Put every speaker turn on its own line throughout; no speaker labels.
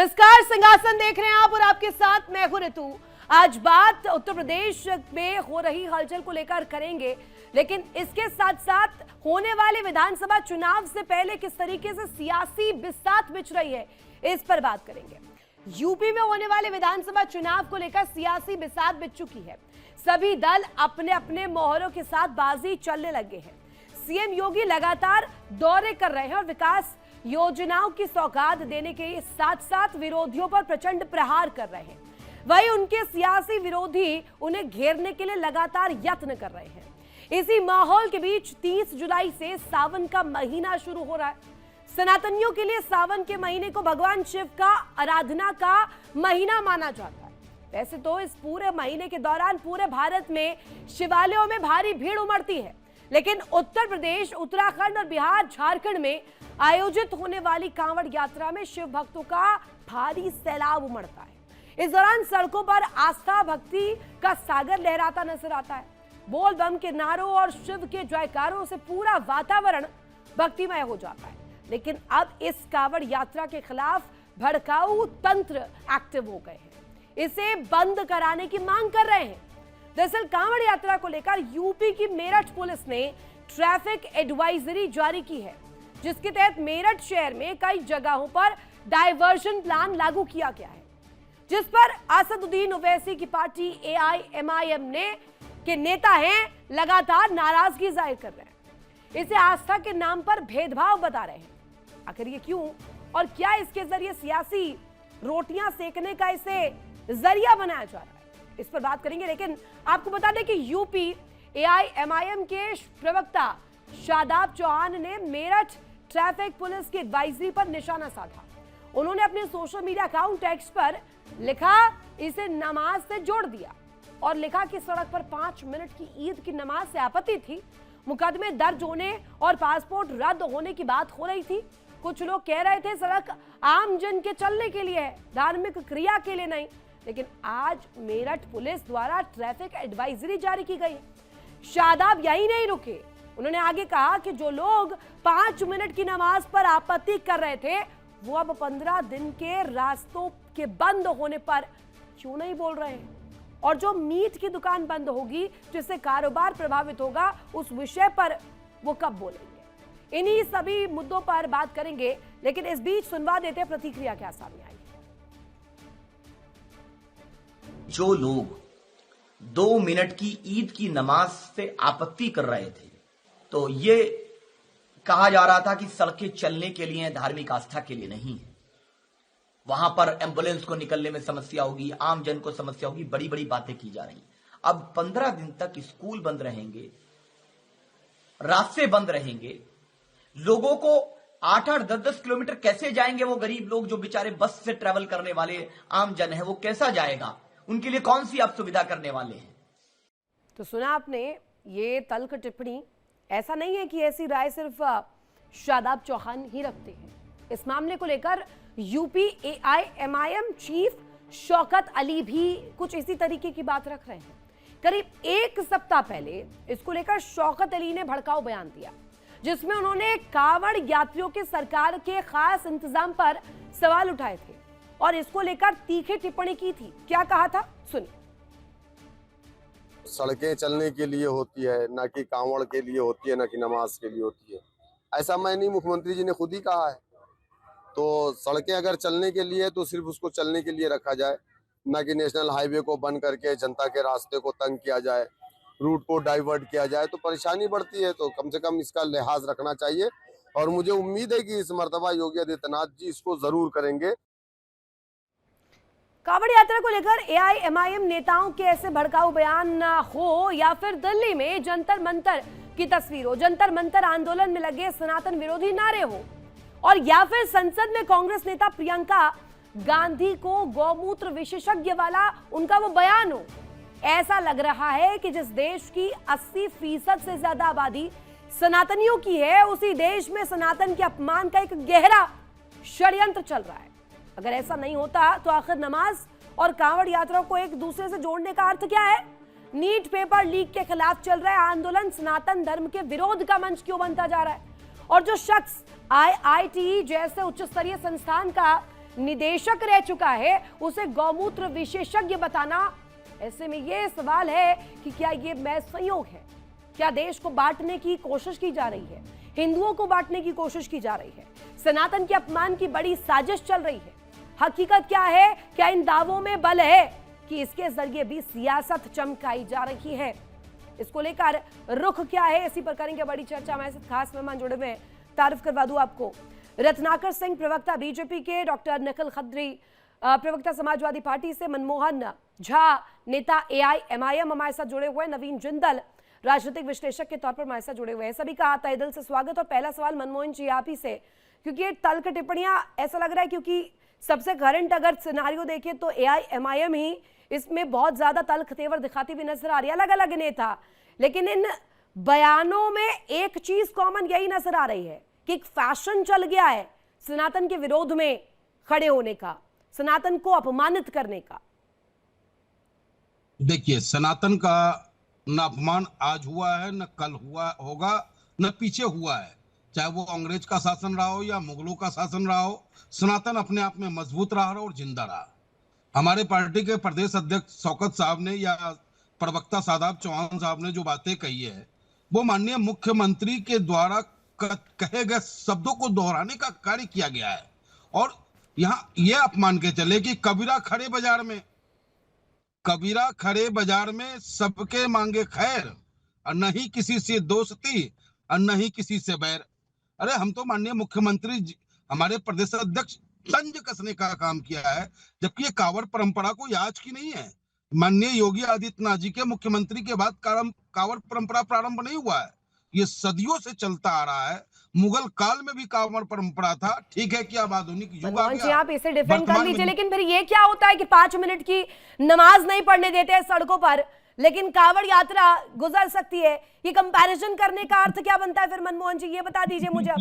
नमस्कार, सिंहासन देख रहे हैं आप और आपके साथ मैं हूं ऋतु। आज बात उत्तर प्रदेश में हो रही हलचल को लेकर करेंगे, लेकिन इसके साथ साथ होने वाले विधानसभा चुनाव से पहले किस तरीके से सियासी बिसात बिछ रही है, इस पर बात करेंगे। यूपी में होने वाले विधानसभा चुनाव को लेकर सियासी बिसात बिछ चुकी है। सभी दल अपने अपने मोहरों के साथ बाजी चलने लगे हैं। सीएम योगी लगातार दौरे कर रहे हैं और विकास योजनाओं की सौगात देने के साथ साथ विरोधियों पर प्रचंड प्रहार कर रहे हैं। वहीं उनके सियासी विरोधी उन्हें घेरने के लिए लगातार यत्न कर रहे हैं। इसी माहौल के बीच 30 जुलाई से सावन का महीना शुरू हो रहा है। सनातनियों के लिए सावन के महीने को भगवान शिव का आराधना का महीना माना जाता है। वैसे तो इस पूरे महीने के दौरान पूरे भारत में शिवालयों में भारी भीड़ उमड़ती है, लेकिन उत्तर प्रदेश, उत्तराखंड और बिहार, झारखंड में आयोजित होने वाली कांवड़ यात्रा में शिव भक्तों का भारी सैलाब उमड़ता है। इस दौरान सड़कों पर आस्था भक्ति का सागर लहराता नजर आता है। बोल बम के नारों और शिव के जयकारों से पूरा वातावरण भक्तिमय हो जाता है। लेकिन अब इस कांवड़ यात्रा के खिलाफ भड़काऊ तंत्र एक्टिव हो गए हैं। इसे बंद कराने की मांग कर रहे हैं। दरअसल कांवड़ यात्रा को लेकर यूपी की मेरठ पुलिस ने ट्रैफिक एडवाइजरी जारी की है, जिसके तहत मेरठ शहर में कई जगहों पर डायवर्जन प्लान लागू किया गया है, जिस पर असदुद्दीन ओवैसी की पार्टी एआईएमआईएम के नेता हैं लगातार नाराजगी जाहिर कर रहे हैं। इसे आस्था के नाम पर भेदभाव बता रहे हैं। आखिर ये क्यों और क्या इसके जरिए सियासी रोटियां सेकने का इसे जरिया बनाया जा रहा है, इस पर बात करेंगे। लेकिन आपको बता दें कि यूपी एआईएमआईएम के प्रवक्ता शादाब चौहान ने मेरठ ट्रैफिक पुलिस की एडवाइजरी पर निशाना साधा। उन्होंने अपने सोशल मीडिया अकाउंट एक्स पर लिखा, इसे नमाज से जोड़ दिया और लिखा कि सड़क पर 5 मिनट की ईद की नमाज से आपत्ति थी। मुकदमे दर्ज होने और पासपोर्ट रद्द होने की बात हो रही थी। कुछ लोग कह रहे थे सड़क आम जन के चलने के लिए है, धार्मिक क्रिया के लिए नहीं। लेकिन आज मेरठ पुलिस द्वारा ट्रैफिक एडवाइजरी जारी की गई है। शादाब यही नहीं रुके, उन्होंने आगे कहा कि जो लोग 5 मिनट की नमाज पर आपत्ति कर रहे थे, वो अब 15 दिन के रास्तों के बंद होने पर क्यों नहीं बोल रहे हैं, और जो मीट की दुकान बंद होगी जिससे कारोबार प्रभावित होगा, उस विषय पर वो कब बोलेंगे। इन्हीं सभी मुद्दों पर बात करेंगे, लेकिन इस बीच सुनवा देते प्रतिक्रिया क्या सामने आई।
जो लोग 2 मिनट की ईद की नमाज से आपत्ति कर रहे थे, तो ये कहा जा रहा था कि सड़कें चलने के लिए, धार्मिक आस्था के लिए नहीं है। वहां पर एम्बुलेंस को निकलने में समस्या होगी, आम जन को समस्या होगी, बड़ी बड़ी बातें की जा रही। अब 15 दिन तक स्कूल बंद रहेंगे, रास्ते बंद रहेंगे, लोगों को 8-8, 10-10 किलोमीटर कैसे जाएंगे? वो गरीब लोग जो बेचारे बस से ट्रेवल करने वाले आम जन है, वो कैसा जाएगा? उनके लिए कौन सी आप सुविधा करने वाले हैं?
तो सुना आपने ये तल्ख टिप्पणी। ऐसा नहीं है कि ऐसी राय सिर्फ शादाब चौहान ही रखते हैं। इस मामले को लेकर UP AIMIM chief Shaukat Ali भी कुछ इसी तरीके की बात रख रहे हैं। करीब 1 सप्ताह पहले इसको लेकर शौकत अली ने भड़काऊ बयान दिया, जिसमें उन्होंने कांवड़ यात्रियों के सरकार के खास इंतजाम पर सवाल उठाए थे और इसको लेकर तीखी टिप्पणी की थी। क्या कहा था, सुनिए।
सड़कें चलने के लिए होती है, ना कि कांवड़ के लिए होती है, ना कि नमाज के लिए होती है। ऐसा मैं नहीं, मुख्यमंत्री जी ने खुद ही कहा है। तो सड़कें अगर चलने के लिए तो सिर्फ उसको चलने के लिए रखा जाए, ना कि नेशनल हाईवे को बंद करके जनता के रास्ते को तंग किया जाए, रूट को डाइवर्ट किया जाए, तो परेशानी बढ़ती है। तो कम से कम इसका लिहाज रखना चाहिए और मुझे उम्मीद है कि इस मर्तबा योगी आदित्यनाथ जी इसको जरूर करेंगे।
कांवड़ यात्रा को लेकर एआईएमआईएम नेताओं के ऐसे भड़काऊ बयान हो या फिर दिल्ली में जंतर मंतर की तस्वीर हो, जंतर मंतर आंदोलन में लगे सनातन विरोधी नारे हो, और या फिर संसद में कांग्रेस नेता प्रियंका गांधी को गौमूत्र विशेषज्ञ वाला उनका वो बयान हो, ऐसा लग रहा है कि जिस देश की 80% से ज्यादा आबादी सनातनियों की है, उसी देश में सनातन के अपमान का एक गहरा षड्यंत्र चल रहा है। अगर ऐसा नहीं होता तो आखिर नमाज और कांवड़ यात्रा को एक दूसरे से जोड़ने का अर्थ क्या है? नीट पेपर लीक के खिलाफ चल रहा है आंदोलन सनातन धर्म के विरोध का मंच क्यों बनता जा रहा है? और जो शख्स आईआईटी जैसे उच्च स्तरीय संस्थान का निदेशक रह चुका है, उसे गौमूत्र विशेषज्ञ बताना। ऐसे में ये सवाल है कि क्या ये महज संयोग है? क्या देश को बांटने की कोशिश की जा रही है? हिंदुओं को बांटने की कोशिश की जा रही है? सनातन के अपमान की बड़ी साजिश चल रही है? हकीकत क्या है? क्या इन दावों में बल है कि इसके जरिए भी सियासत चमकाई जा रही है? इसको लेकर रुख क्या है, इसी पर करेंगे बड़ी चर्चा। हमारे साथ खास मेहमान जुड़े हुए हैं, तारीफ करवा दूं आपको। रत्नाकर सिंह प्रवक्ता बीजेपी के, डॉक्टर निखिल खत्री प्रवक्ता समाजवादी पार्टी से, मनमोहन झा नेता AIMIM हमारे साथ जुड़े हुए हैं, नवीन जिंदल राजनीतिक विश्लेषक के तौर पर हमारे साथ जुड़े हुए हैं। सभी का तहे दिल से स्वागत। और पहला सवाल मनमोहन जी आप ही से, क्योंकि ये तल्ख टिप्पणियां ऐसा लग रहा है क्योंकि सबसे करंट अगर सिनारियो देखें तो AIMIM ही इसमें बहुत ज्यादा तल्ख तेवर दिखाती हुई नजर आ रही है, अलग अलग नेता। लेकिन इन बयानों में एक चीज कॉमन यही नजर आ रही है कि एक फैशन चल गया है सनातन के विरोध में खड़े होने का, सनातन को अपमानित करने का।
देखिए, सनातन का न अपमान आज हुआ है, न कल हुआ होगा, न पीछे हुआ है। चाहे वो अंग्रेज का शासन रहा हो या मुगलों का शासन रहा हो, सनातन अपने आप में मजबूत रहा और जिंदा रहा। हमारे पार्टी के प्रदेश अध्यक्ष शौकत साहब ने या प्रवक्ता सादाब चौहान साहब ने जो बातें कही है, वो माननीय मुख्यमंत्री के द्वारा कहे गए शब्दों को दोहराने का कार्य किया गया है। और यहाँ ये आप मान के चले कि कबीरा खड़े बाजार में सबके मांगे खैर, और नहीं किसी से दोस्ती और नहीं किसी से बैर। अरे हम तो माननीय मुख्यमंत्री हमारे प्रदेश अध्यक्ष तंज कसने का काम किया है, जबकि ये कांवड़ परंपरा कोई आज की नहीं है। माननीय योगी आदित्यनाथ जी के मुख्यमंत्री के बाद कांवड़ परंपरा प्रारंभ नहीं हुआ है, ये सदियों से चलता आ रहा है। मुगल काल में भी कांवड़ परंपरा था। ठीक है कि अब आधुनिक युग आ गया,
आप इसे डिफेंड कर लीजिए, लेकिन फिर ये क्या होता है कि 5 मिनट की नमाज नहीं पढ़ने देते हैं सड़कों पर, लेकिन कांवड़ यात्रा गुजर सकती है? ये कंपैरिजन करने का अर्थ क्या बनता है फिर मनमोहन जी, ये बता दीजिए मुझे।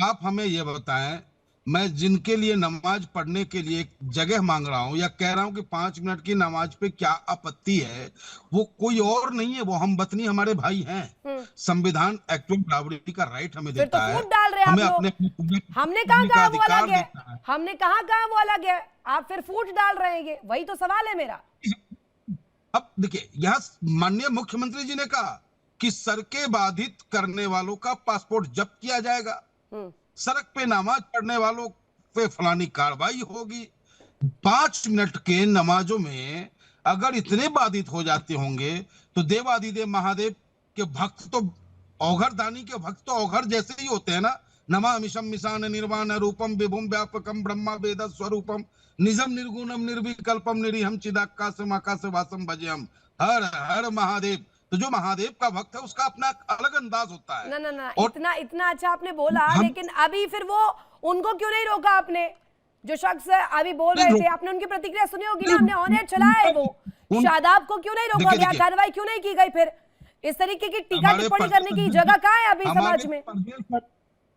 आप हमें ये बताएं, मैं जिनके लिए नमाज पढ़ने के लिए एक जगह मांग रहा हूं या कह रहा हूं कि 5 मिनट की नमाज पे क्या आपत्ति है, वो कोई और नहीं है, वो हम वतनी हमारे भाई हैं। संविधान एक्चुअल बराबरी का राइट हमें देता है।
फूट डाल रहे हैं
हमें
आप लोग। हमने कहा वो अलग है, हमने कहा वो अलग है, आप फिर फूट डाल रहे हैं, वही तो सवाल है मेरा।
अब देखिए, यहाँ माननीय मुख्यमंत्री जी ने कहा कि सड़कें बाधित करने वालों का पासपोर्ट जब्त किया जाएगा, सड़क पे नमाज पढ़ने वालों पे फलानी कार्रवाई होगी। 5 मिनट के नमाजों में अगर इतने बाधित हो जाते होंगे तो देवादिदेव महादेव के भक्त तो औघर दानी के भक्त तो औघर जैसे ही होते हैं ना। नमामिशम मिशान निर्वाण रूपम विभुम व्यापकम ब्रह्मा वेद स्वरूपम निजम निर्गुणम निर्विकल्पम निरीहम चिदाकाशम आकाशवासम भजेहम हर हर महादेव। तो जो महादेव का भक्त है उसका अपना अलग अंदाज होता है।
ना इतना अच्छा आपने बोला, लेकिन अभी फिर वो उनको क्यों नहीं रोका आपने? जो शख्स अभी बोल रहे थे, आपने उनकी प्रतिक्रिया सुनी होगी ना, हमने ऑन एयर चलाया है वो। शादाब को क्यों नहीं रोका गया, कार्रवाई क्यों नहीं की गई? फिर इस तरीके की टीका टिप्पणी करने की जगह कहाँ है अभी समाज में?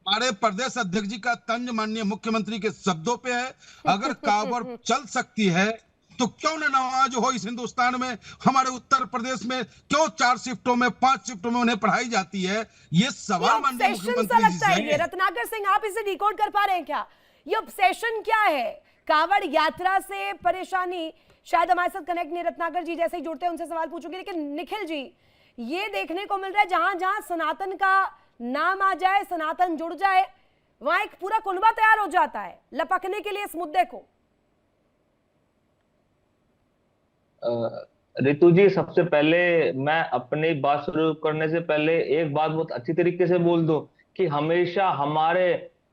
हमारे प्रदेश अध्यक्ष जी का तंज माननीय मुख्यमंत्री के शब्दों पे है। अगर कांवड़ चल सकती है तो क्यों न नमाज हो इस हिंदुस्तान में? हमारे उत्तर प्रदेश में क्यों 4 शिफ्टों में 5 शिफ्टों में उन्हें पढ़ाई जाती है? ये सवाल माननीय मुख्यमंत्री जी से है।
रत्नाकर सिंह, आप इसे डिकोड कर पा रहे हैं क्या? ये ऑब्सेशन क्या है? कांवड़ यात्रा से परेशानी, शायद हमारे साथ कनेक्ट नहीं, रत्नाकर जी जैसे ही जुड़ते हैं उनसे सवाल पूछूंगी, लेकिन निखिल जी, ये देखने को मिल रहा है जहां जहां सनातन का नाम आ जाए, सनातन जुड़ जाए, वहां एक पूरा कुनबा तैयार हो जाता है लपकने के लिए इस मुद्दे को।
रितु जी, सबसे पहले मैं अपनी बात शुरू करने से पहले एक बात बहुत अच्छी तरीके से बोल दूं कि हमेशा हमारे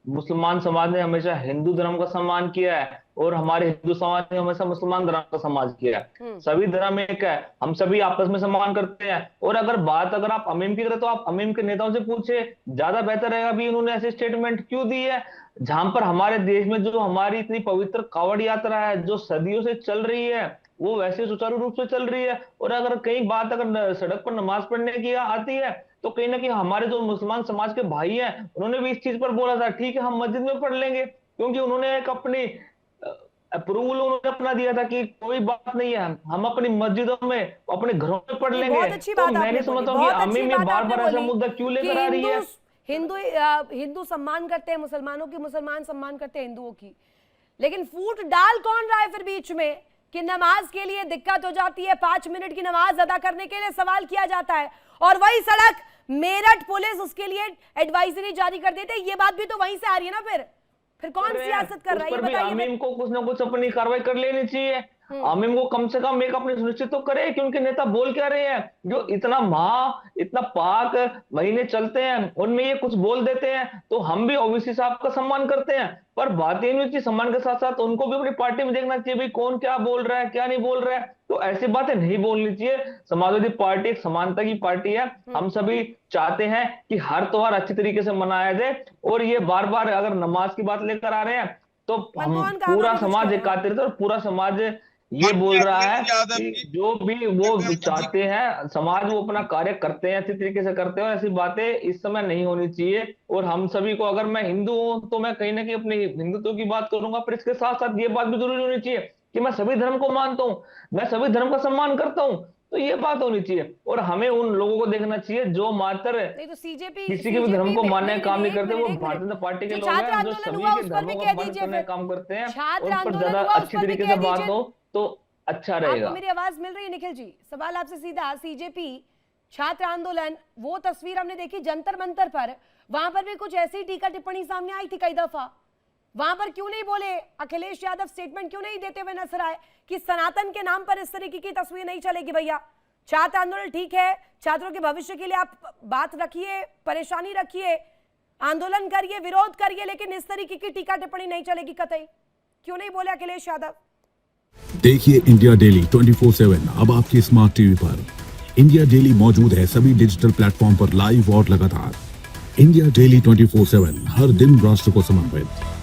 मुसलमान समाज ने हमेशा हिंदू धर्म का सम्मान किया है और हमारे हिंदू समाज ने हमेशा मुसलमान धर्म का सम्मान किया है। सभी धर्म एक है, हम सभी आपस में सम्मान करते हैं। और अगर आप अमीम की करें तो आप अमीम के नेताओं से पूछे, ज्यादा बेहतर रहेगा भी उन्होंने ऐसे स्टेटमेंट क्यों दी है जहां पर हमारे देश में जो हमारी इतनी पवित्र कांवड़ यात्रा है जो सदियों से चल रही है वो वैसे सुचारू रूप से चल रही है। और अगर कई बात अगर सड़क पर नमाज पढ़ने की आती है तो कहीं ना कहीं हमारे जो मुसलमान समाज के भाई हैं उन्होंने भी इस चीज पर बोला था, ठीक है हम मस्जिद में पढ़ लेंगे, क्योंकि उन्होंने एक अपनी अप्रूवल उन्होंने अपना दिया था कि कोई बात नहीं है, हम अपनी मस्जिदों में अपने घरों में पढ़ लेंगे। तो मैं नहीं समझता हूँ कि अमीम ये बार बार ऐसा मुद्दा क्यों लेकर आ रही है।
हिंदू सम्मान करते हैं मुसलमानों की, मुसलमान सम्मान करते हैं हिंदुओं की। लेकिन फूट डाल कौन रहा है फिर बीच में कि नमाज के लिए दिक्कत हो जाती है, 5 मिनट की नमाज अदा करने के लिए सवाल किया जाता है, और वही सड़क मेरठ पुलिस उसके लिए एडवाइजरी जारी कर देते। ये बात भी तो वहीं से आ रही है ना, फिर कौन सियासत कर रहा है ये बताइए।
आमिम को कुछ ना कुछ अपनी कार्रवाई कर लेनी चाहिए। आमिम को कम से कम एक अपनी सुनिश्चित तो करे कि उनके नेता बोल क्या रहे हैं। जो इतना इतना पाक महीने चलते हैं उनमें ये कुछ बोल देते हैं तो हम भी ओवैसी साहब का सम्मान करते हैं, पर बात ये नहीं होती, सम्मान के साथ साथ उनको भी अपनी पार्टी में देखना चाहिए भाई कौन क्या बोल रहा है क्या नहीं बोल रहा है। तो ऐसी बातें नहीं बोलनी चाहिए। समाजवादी पार्टी एक समानता की पार्टी है, हम सभी चाहते हैं कि हर त्योहार अच्छी तरीके से मनाया जाए, और ये बार बार अगर नमाज की बात लेकर आ रहे हैं तो हम पूरा समाज एकत्रित और पूरा समाज ये बोल रहा है कि जो भी वो चाहते हैं समाज वो अपना कार्य करते हैं, अच्छी तरीके से करते हैं, और ऐसी बातें इस समय नहीं होनी चाहिए। और हम सभी को, अगर मैं हिंदू हूं तो मैं कहीं ना कहीं अपने हिंदुत्व की बात करूंगा, पर इसके साथ साथ ये बात भी जरूरी होनी चाहिए कि मैं सभी धर्म को मानता हूं, मैं सभी धर्म का सम्मान करता हूं। तो ये बात होनी चाहिए, और हमें उन लोगों को देखना चाहिए जो मात्र
नहीं तो सीजेपी
किसी के भी धर्म को मानने का काम नहीं करते, वो भारतीय जनता पार्टी के लोग हैं जो सभी के धर्मों को बंद करने का काम करते हैं। उन पर ज्यादा अच्छी तरीके से बात हो तो अच्छा रहेगा।
आपको मेरी आवाज मिल रही है निखिल जी? सवाल आपसे सीधा, सीजेपी छात्र आंदोलन, वो तस्वीर हमने देखी जंतर मंतर पर, वहां पर भी कुछ ऐसी टीका टिप्पणी सामने आई थी कई दफा, वहां पर क्यों नहीं बोले अखिलेश यादव, स्टेटमेंट क्यों नहीं देते हुए नजर आए कि सनातन के नाम पर इस तरीके की तस्वीर नहीं चलेगी भैया। छात्र आंदोलन ठीक है, छात्रों के भविष्य के लिए आप बात रखिए, परेशानी रखिए, आंदोलन करिए, विरोध करिए, लेकिन इस तरीके की टीका टिप्पणी नहीं चलेगी कतई। क्यों नहीं बोले अखिलेश यादव?
देखिए इंडिया डेली 24/7 अब आपके स्मार्ट टीवी पर। इंडिया डेली मौजूद है सभी डिजिटल प्लेटफॉर्म पर लाइव और लगातार। इंडिया डेली 24/7 हर दिन राष्ट्र को समर्पित।